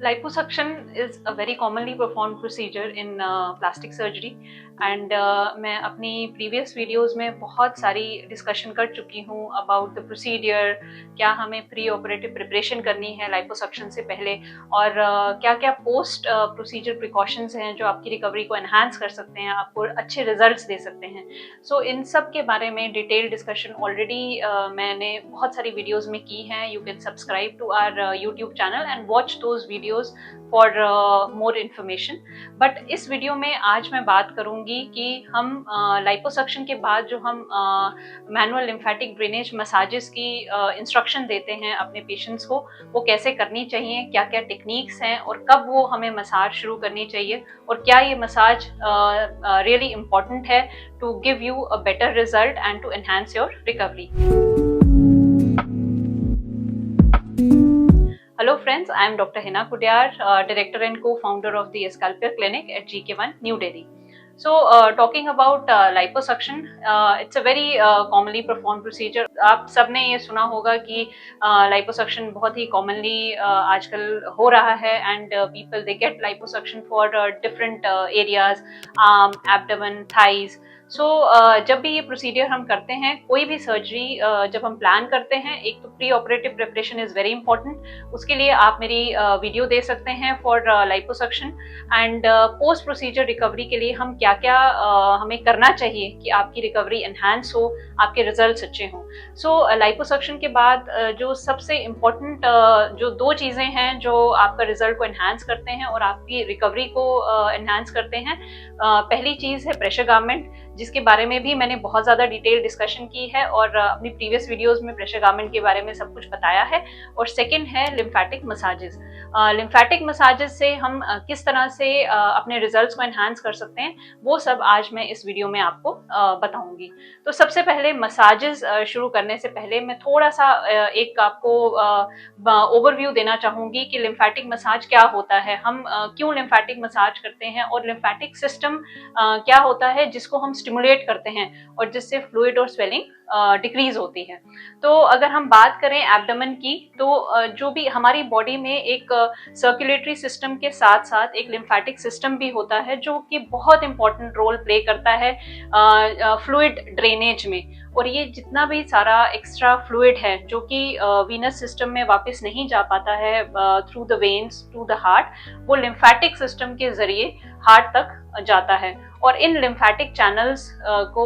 Liposuction is a very commonly performed procedure in plastic surgery and मैं अपनी previous videos में बहुत सारी discussion कर चुकी हूँ about the procedure, क्या हमें pre-operative preparation करनी है liposuction से पहले और क्या क्या post procedure precautions हैं जो आपकी recovery को enhance कर सकते हैं, आपको अच्छे results दे सकते हैं. So इन सब के बारे में detailed discussion already मैंने बहुत सारी videos में की हैं. You can subscribe to our YouTube channel and watch those videos for more information. But इस वीडियो में आज मैं बात करूंगी कि हम liposuction के बाद जो हम manual lymphatic drainage massages की instruction देते हैं अपने patients को, वो कैसे करनी चाहिए, क्या क्या techniques हैं और कब वो हमें massage शुरू करनी चाहिए और क्या ये massage really important है to give you a better result and to enhance your recovery. Hello friends, I am Dr. Hina Kudyar, Director and Co-founder of the Scalpel Clinic at GK1, New Delhi. So talking about liposuction, it's a very commonly performed procedure. आप सबने ये सुना होगा कि liposuction बहुत ही commonly आजकल हो रहा है and people they get liposuction for different areas, arm, abdomen, thighs. So जब भी ये प्रोसीडियर हम करते हैं, कोई भी सर्जरी जब हम प्लान करते हैं, एक तो pre operative preparation is very important. उसके लिए आप मेरी वीडियो दे सकते हैं for liposuction and post procedure recovery के लिए हम क्या क्या हमें करना चाहिए कि आपकी रिकवरी एनहांस हो, आपके रिजल्ट्स अच्छे हों. सो लाइपोसक्शन के बाद जो सबसे इम्पोर्टेंट जो दो चीज़ें हैं जो आपका रिजल्ट को एनहांस करते हैं और आपकी रिकवरी को एनहांस करते हैं, पहली चीज़ है प्रेशर गारमेंट, जिसके बारे में भी मैंने बहुत ज़्यादा डिटेल डिस्कशन की है और अपनी प्रीवियस वीडियोस में प्रेशर गारमेंट के बारे में सब कुछ बताया है. और सेकंड है लिम्फेटिक मसाजेस. लिम्फेटिक मसाजेस से हम किस तरह से अपने रिजल्ट्स को एनहांस कर सकते हैं, वो सब आज मैं इस वीडियो में आपको बताऊंगी. तो सबसे पहले मसाजेस शुरू करने से पहले मैं थोड़ा सा एक आपको ओवरव्यू देना चाहूँगी कि लिम्फेटिक मसाज क्या होता है, हम क्यों लिम्फेटिक मसाज करते हैं और लिम्फेटिक सिस्टम क्या होता है जिसको हम स्टिमुलेट करते हैं और जिससे फ्लूइड और स्वेलिंग डिक्रीज होती है. तो अगर हम बात करें एब्डोमेन की, तो जो भी हमारी बॉडी में एक सर्कुलेटरी सिस्टम के साथ साथ एक लिम्फेटिक सिस्टम भी होता है जो कि बहुत इंपॉर्टेंट रोल प्ले करता है फ्लूइड ड्रेनेज में. और ये जितना भी सारा एक्स्ट्रा फ्लूइड है जो कि वीनस सिस्टम में वापस नहीं जा पाता है through the veins to the heart, वो लिम्फेटिक सिस्टम के जरिए हार्ट तक जाता है. और इन लिम्फेटिक चैनल्स को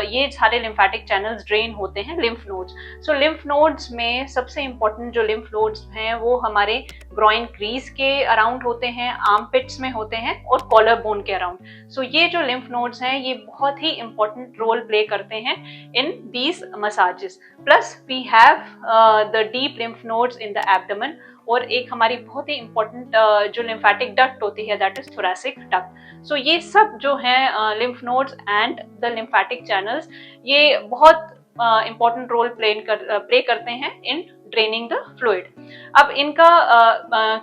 ये सारे लिम्फेटिक चैनल्स ड्रेन होते हैं लिम्फ नोड्स. सो लिम्फ नोड्स में सबसे इम्पोर्टेंट जो लिम्फ नोड्स हैं वो हमारे ग्रॉइन क्रीज के अराउंड होते हैं, आर्मपिट्स में होते हैं और कॉलर बोन के अराउंड. सो ये जो लिम्फ नोड्स हैं ये बहुत ही इम्पोर्टेंट रोल प्ले करते हैं in these massages. Plus we have the deep lymph nodes in the abdomen और एक हमारी बहुत ही इम्पोर्टेंट जो लिम्फेटिक डक्ट होती है दैट इज थोरैसिक डक्ट. सो ये सब जो हैं lymph nodes and the lymphatic channels ये बहुत इम्पोर्टेंट रोल प्ले करते हैं इन ड्रेनिंग द फ्लूइड. अब इनका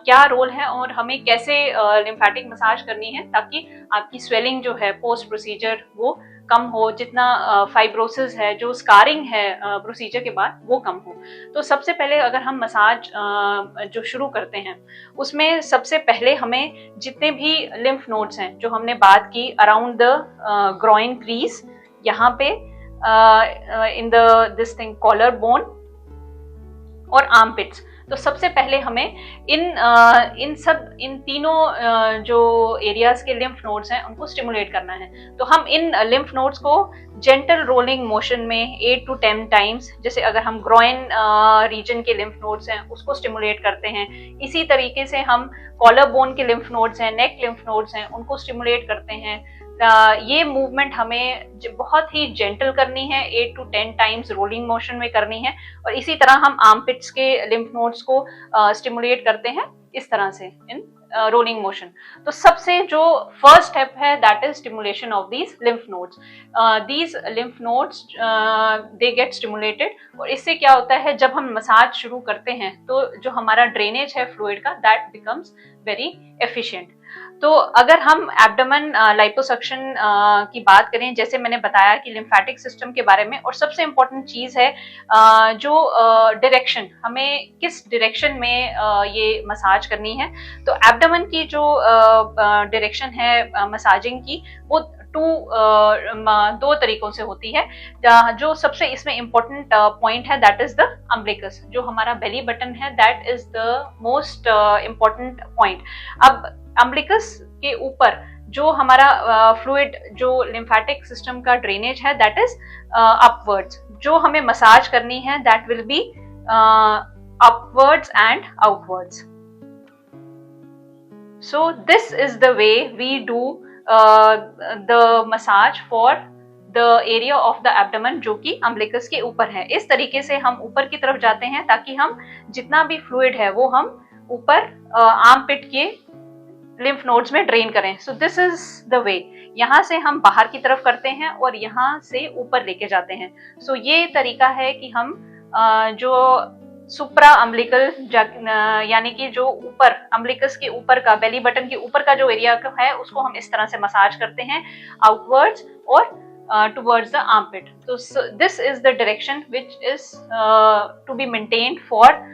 क्या रोल है और हमें कैसे लिम्फेटिक मसाज करनी है ताकि आपकी स्वेलिंग जो है पोस्ट प्रोसीजर वो कम हो, जितना फाइब्रोसिस है, जो स्कारिंग है प्रोसीजर के बाद वो कम हो. तो सबसे पहले अगर हम मसाज जो शुरू करते हैं उसमें सबसे पहले हमें जितने भी लिम्फ नोड्स हैं जो हमने बात की अराउंड द ग्रॉइन क्रीज, यहाँ पे in the this thing collar bone और आर्मपिट्स, तो सबसे पहले हमें इन तीनों जो एरियाज के लिम्फ नोड्स हैं उनको स्टिमुलेट करना है. तो हम इन लिम्फ नोड्स को जेंटल रोलिंग मोशन में 8 to 10 टाइम्स, जैसे अगर हम ग्रॉइन रीजन के लिम्फ नोड्स हैं उसको स्टिमुलेट करते हैं, इसी तरीके से हम कॉलर बोन के लिम्फ नोड्स हैं, नेक लिम्फ नोड्स हैं, उनको स्टिमुलेट करते हैं. ये मूवमेंट हमें बहुत ही जेंटल करनी है, 8 to 10 टाइम्स रोलिंग मोशन में करनी है. और इसी तरह हम आर्मपिट्स के लिम्फ नोड्स को स्टिमुलेट करते हैं इस तरह से इन रोलिंग मोशन. तो सबसे जो फर्स्ट स्टेप है that is stimulation of these lymph nodes. These lymph nodes they get stimulated और इससे क्या होता है जब हम मसाज शुरू करते हैं तो जो हमारा ड्रेनेज है फ्लूइड का दैट बिकम्स वेरी एफिशिएंट. तो अगर हम एब्डोमेन लाइपोसक्शन की बात करें, जैसे मैंने बताया कि लिम्फेटिक सिस्टम के बारे में, और सबसे इम्पोर्टेंट चीज है जो डायरेक्शन, हमें किस डायरेक्शन में ये मसाज करनी है। तो एब्डोमेन की जो डायरेक्शन है मसाजिंग की, वो दो तरीकों से होती है। जो सबसे इसमें इम्पोर्टेंट पॉइंट है दैट इज द अम्बिलिकस, जो हमारा बेली बटन है, that is the most important point. अब अम्बिलिकस के ऊपर जो हमारा फ्लूइड, जो लिम्फेटिक सिस्टम का ड्रेनेज है, दैट इज अपवर्ड्स। जो हमें मसाज करनी है that will be upwards and outwards. So this is the way we do the massage for the area of the abdomen जो कि अम्बिलिकस के ऊपर है। इस तरीके से हम ऊपर की तरफ जाते हैं ताकि हम जितना भी फ्लूइड है वो हम ऊपर आर्मपिट के लिम्फ नोड्स में ड्रेन करें। So this is the way. यहाँ से हम बाहर की तरफ करते हैं और यहाँ से ऊपर लेके जाते हैं। सो ये तरीका है कि हम जो सुप्रा अम्बिलिकल यानी कि जो ऊपर अम्बिलिकस के ऊपर का, बेली बटन के ऊपर का जो एरिया है, उसको हम इस तरह से मसाज करते हैं आउटवर्ड्स और टुवर्ड्स द आर्मपिट। तो this is the direction which is to be maintained for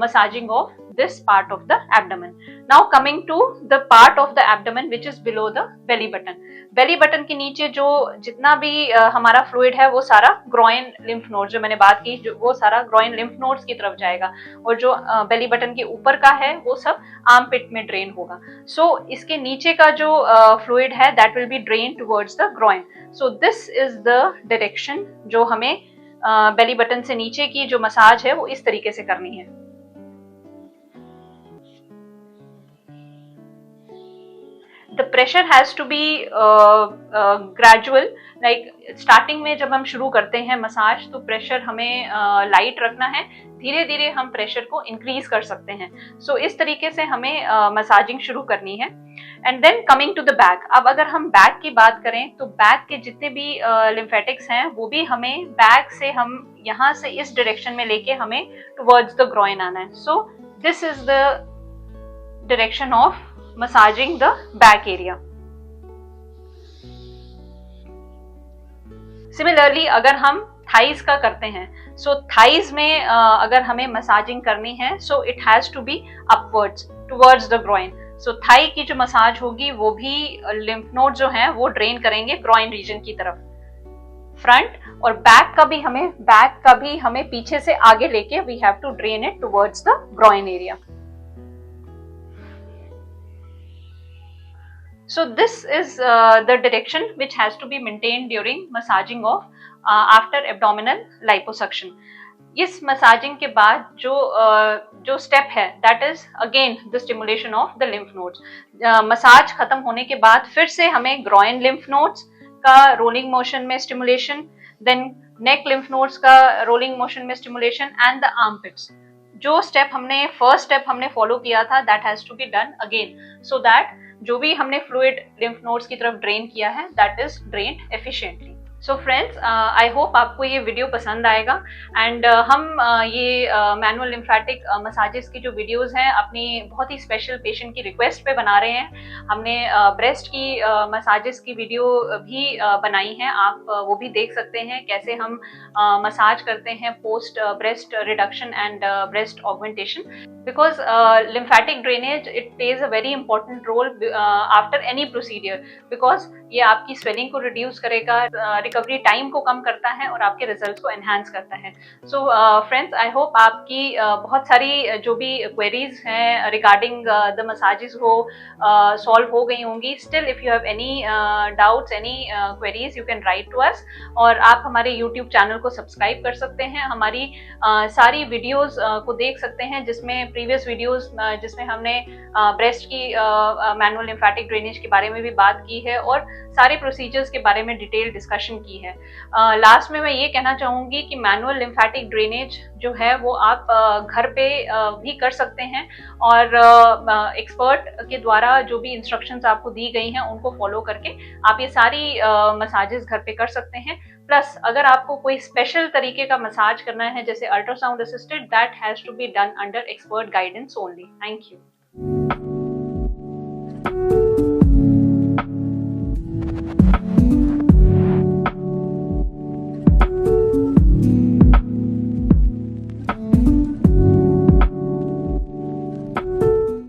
massaging of this part of the abdomen. Now coming to the part of the abdomen which is below the belly button. belly button के नीचे जो जितना भी हमारा fluid है वो सारा groin lymph node, जो मैंने बात की, जो वो सारा ग्रोइन लिम्फ नोड्स की तरफ जाएगा, और जो बेली बटन के ऊपर का है वो सब आर्मपिट में ड्रेन होगा। सो इसके नीचे का जो फ्लूइड है that will be drain towards the groin. So this is the direction जो हमें बेली बटन से नीचे की जो मसाज है वो इस तरीके से करनी है। The pressure has to be gradual, like starting में जब हम शुरू करते हैं मसाज तो प्रेशर हमें लाइट रखना है, धीरे धीरे हम प्रेशर को इंक्रीज कर सकते हैं। सो इस तरीके से हमें मसाजिंग शुरू करनी है। And then coming to the back. अब अगर हम बैक की बात करें तो बैक के जितने भी लिम्फेटिक्स हैं वो भी हमें बैक से, हम यहाँ से इस डायरेक्शन में लेके हमें टुवर्ड्स द ग्रोइन आना है। So this is the direction of massaging the back area. Similarly अगर हम थाइज का करते हैं, सो थाइज में अगर हमें मसाजिंग करनी है, so it has to be upwards towards the groin. So thigh की जो मसाज होगी वो भी लिम्फ नोड जो हैं वो ड्रेन करेंगे ग्रोइन रीजन की तरफ। फ्रंट और बैक का भी हमें पीछे से आगे लेके we have to drain it towards the groin area. So this is the direction which has to be maintained during massaging of after abdominal liposuction. इस मसाजिंग के बाद जो स्टेप है that is again the stimulation of the lymph nodes. Massage खत्म होने के बाद फिर से हमें ग्रोइन लिम्फ नोड्स का रोलिंग मोशन में stimulation, then neck lymph nodes का रोलिंग मोशन में स्टिमुलेशन, एंड द आर्मपिट्स। जो स्टेप फर्स्ट स्टेप हमने फॉलो किया था that has to be done again, so that जो भी हमने फ्लूइड लिम्फ नोड्स की तरफ ड्रेन किया है that is drained efficiently. So friends, I hope आपको ये वीडियो पसंद आएगा। एंड हम ये मैनुअल लिम्फेटिक मसाजेस की जो वीडियोस हैं अपनी बहुत ही स्पेशल पेशेंट की रिक्वेस्ट पे बना रहे हैं। हमने ब्रेस्ट की मसाजेस की वीडियो भी बनाई हैं, आप वो भी देख सकते हैं कैसे हम मसाज करते हैं post breast reduction and breast augmentation. because lymphatic drainage it plays a very important role after any procedure, because ये आपकी स्वेलिंग को रिड्यूस करेगा, रिकवरी टाइम को कम करता है और आपके रिजल्ट्स को एनहांस करता है। सो फ्रेंड्स, आई होप आपकी बहुत सारी जो भी क्वेरीज हैं रिगार्डिंग द मसाजेस वो सॉल्व हो गई होंगी। Still if you have any doubts, any queries, you can write to us, और आप हमारे यूट्यूब चैनल को सब्सक्राइब कर सकते हैं, हमारी सारी वीडियोज को देख सकते हैं, जिसमें प्रीवियस वीडियोज जिसमें हमने ब्रेस्ट की मैनुअल लिम्फेटिक ड्रेनेज के बारे में भी बात की है और सारे प्रोसीजर्स के बारे में डिटेल डिस्कशन की है। लास्ट में मैं ये कहना चाहूँगी कि मैनुअल लिम्फेटिक ड्रेनेज जो है वो आप घर पे भी कर सकते हैं, और एक्सपर्ट के द्वारा जो भी इंस्ट्रक्शंस आपको दी गई हैं उनको फॉलो करके आप ये सारी मसाजेस घर पे कर सकते हैं। प्लस अगर आपको कोई स्पेशल तरीके का मसाज करना है जैसे ultrasound assisted, that has to be done under expert guidance only. Thank you.